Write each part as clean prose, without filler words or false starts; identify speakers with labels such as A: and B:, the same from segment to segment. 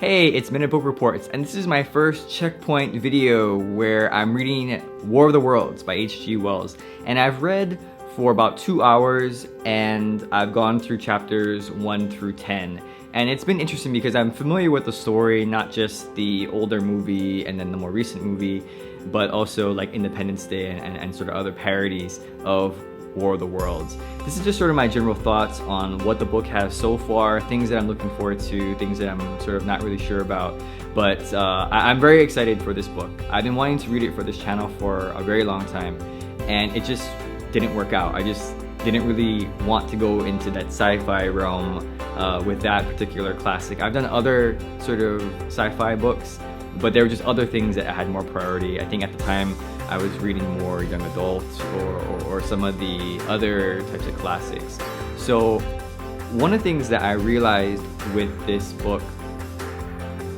A: Hey, it's Minute Book Reports, and this is my first checkpoint video where I'm reading War of the Worlds by H.G. Wells. And I've read for about 2 hours, and I've gone through chapters 1 through 10. And it's been interesting because I'm familiar with the story, not just the older movie and then the more recent movie, but also like Independence Day and sort of other parodies of War of the Worlds. This is just sort of my general thoughts on what the book has so far, things that I'm looking forward to, things that I'm sort of not really sure about. But I'm very excited for this book. I've been wanting to read it for this channel for a very long time, and it just didn't work out. I just didn't really want to go into that sci-fi realm with that particular classic. I've done other sort of sci-fi books, but there were just other things that had more priority. I think at the time I was reading more young adults or some of the other types of classics. So one of the things that I realized with this book,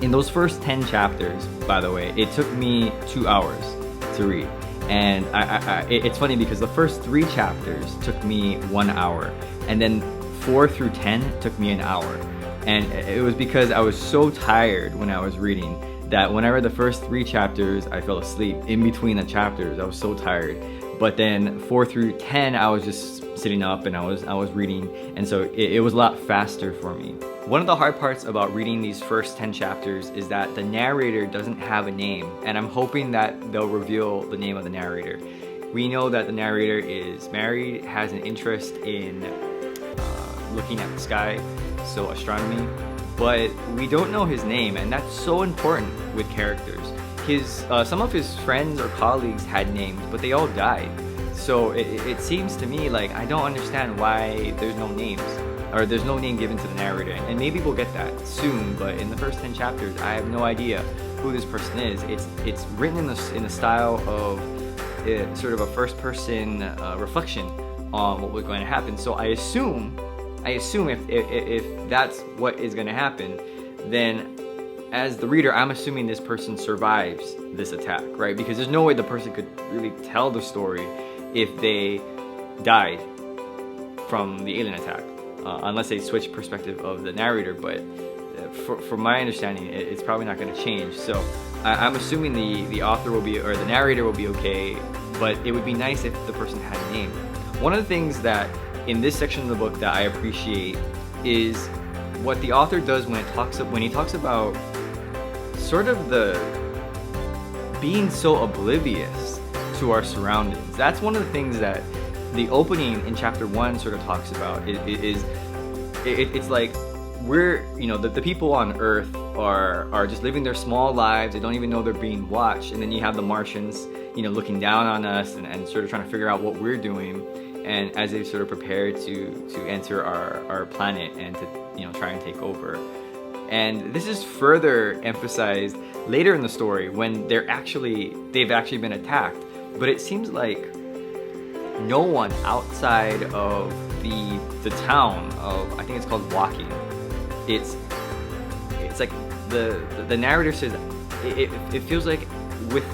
A: in those first 10 chapters, by the way, it took me 2 hours to read. And it's funny because the first 3 chapters took me 1 hour, and then 4 through 10 took me an hour. And it was because I was so tired when I was reading that when I read the first 3 chapters, I fell asleep in between the chapters. I was so tired. But then 4 through 10, I was just sitting up and I was reading, and so it was a lot faster for me. One of the hard parts about reading these first 10 chapters is that the narrator doesn't have a name, and I'm hoping that they'll reveal the name of the narrator. We know that the narrator is married, has an interest in looking at the sky, so astronomy, but we don't know his name, and that's so important with characters. Some of his friends or colleagues had names, but they all died. So it seems to me like I don't understand why there's no names, or there's no name given to the narrator. And maybe we'll get that soon, but in the first 10 chapters, I have no idea who this person is. It's written in the style of sort of a first-person reflection on what was going to happen. So I assume if that's what is going to happen, then as the reader, I'm assuming this person survives this attack, right? Because there's no way the person could really tell the story if they died from the alien attack, unless they switch perspective of the narrator. But from my understanding, it's probably not going to change. So I'm assuming the author will be, or the narrator will be okay, but it would be nice if the person had a name. One of the things that in this section of the book that I appreciate is what the author does when he talks about sort of the being so oblivious to our surroundings. That's one of the things that the opening in chapter 1 sort of talks about. It's like we're, the people on Earth are just living their small lives. They don't even know they're being watched. And then you have the Martians, looking down on us and sort of trying to figure out what we're doing. And as they sort of prepare to enter our planet and to try and take over. And this is further emphasized later in the story when they've actually been attacked. But it seems like no one outside of the town of, I think it's called Walking. It's like the narrator says it feels like with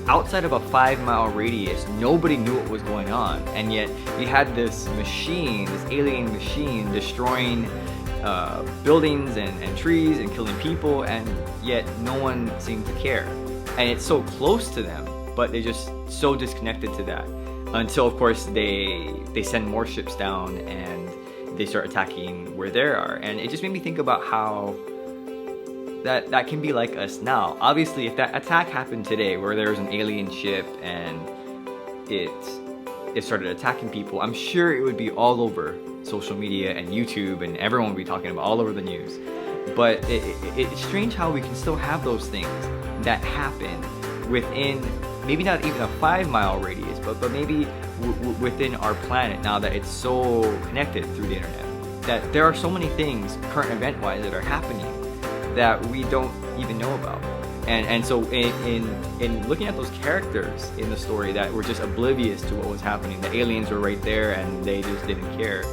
A: outside of a 5-mile radius, nobody knew what was going on, and yet you had this machine, this alien machine, destroying buildings and trees and killing people, and yet no one seemed to care. And it's so close to them, but they're just so disconnected to that until, of course, they send more ships down and they start attacking where they are. And it just made me think about how that can be like us now. Obviously, if that attack happened today where there was an alien ship and it started attacking people, I'm sure it would be all over social media and YouTube, and everyone would be talking about all over the news. But it's strange how we can still have those things that happen within maybe not even a 5-mile radius, but maybe within our planet, now that it's so connected through the internet, that there are so many things current event wise that are happening that we don't even know about. And so in looking at those characters in the story that were just oblivious to what was happening, the aliens were right there and they just didn't care,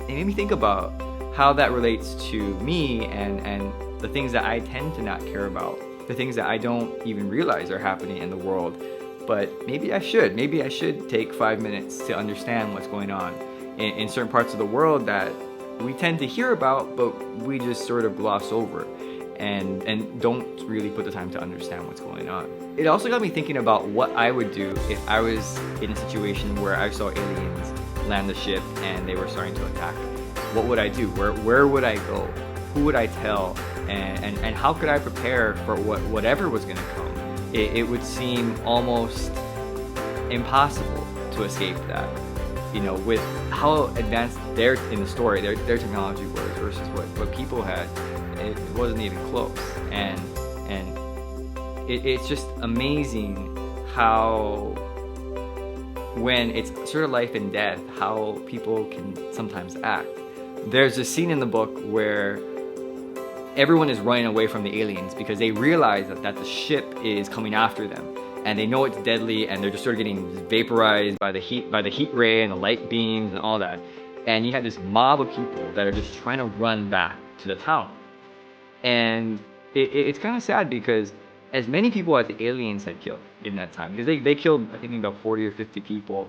A: it made me think about how that relates to me and the things that I tend to not care about, the things that I don't even realize are happening in the world. But maybe I should take 5 minutes to understand what's going on in certain parts of the world that we tend to hear about, but we just sort of gloss over. and don't really put the time to understand what's going on. It also got me thinking about what I would do if I was in a situation where I saw aliens land the ship and they were starting to attack. What would I do? Where would I go? Who would I tell? And how could I prepare for whatever was going to come? It would seem almost impossible to escape that. You know, with how advanced in the story their technology was versus what people had, it wasn't even close. And it's just amazing how, when it's sort of life and death, how people can sometimes act. There's a scene in the book where everyone is running away from the aliens because they realize that the ship is coming after them, and they know it's deadly, and they're just sort of getting vaporized by the heat ray and the light beams and all that. And you have this mob of people that are just trying to run back to the town. And it's kind of sad because as many people as the aliens had killed in that time, because they killed, I think, about 40 or 50 people,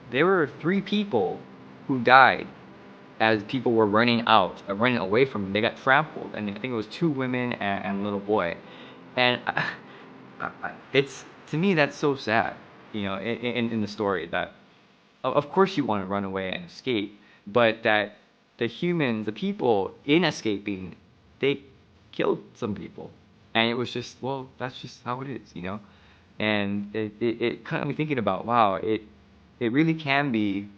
A: there were 3 people who died as people were running away from them. They got trampled, and I think it was 2 women and a little boy. And it's, to me, that's so sad, you know, in the story, that of course you want to run away and escape, but that the humans, the people in escaping, they killed some people, and it was just, well, that's just how it is, you know. And it kind of got me thinking about, wow, it really can be,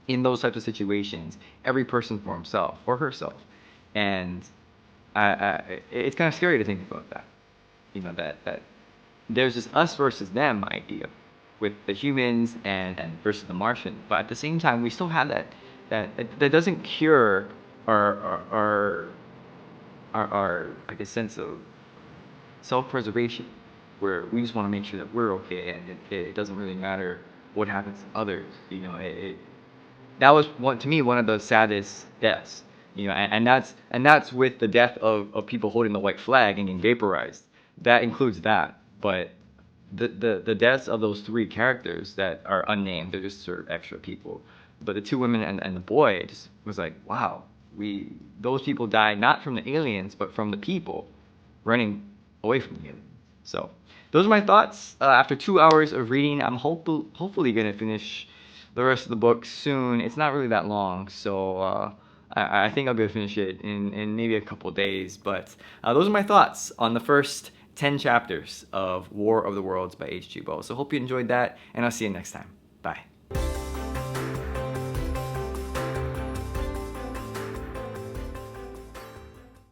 A: in those types of situations, every person for himself or herself. And it's kind of scary to think about that. You know, that there's this us versus them idea with the humans and versus the Martian. But at the same time, we still have that doesn't cure our like a sense of self-preservation, where we just want to make sure that we're okay, and it doesn't really matter what happens to others. You know, that was to me one of the saddest deaths. You know, and that's with the death of people holding the white flag and getting vaporized. That includes that, but the deaths of those 3 characters that are unnamed, they're just sort of extra people. But the 2 women and the boy, it just was like, wow, those people died not from the aliens, but from the people running away from the aliens. So those are my thoughts. After 2 hours of reading, I'm hopefully gonna finish the rest of the book soon. It's not really that long, so I think I'll be able to finish it in maybe a couple days. But those are my thoughts on the first 10 chapters of War of the Worlds by H.G. Wells. So hope you enjoyed that, and I'll see you next time. Bye.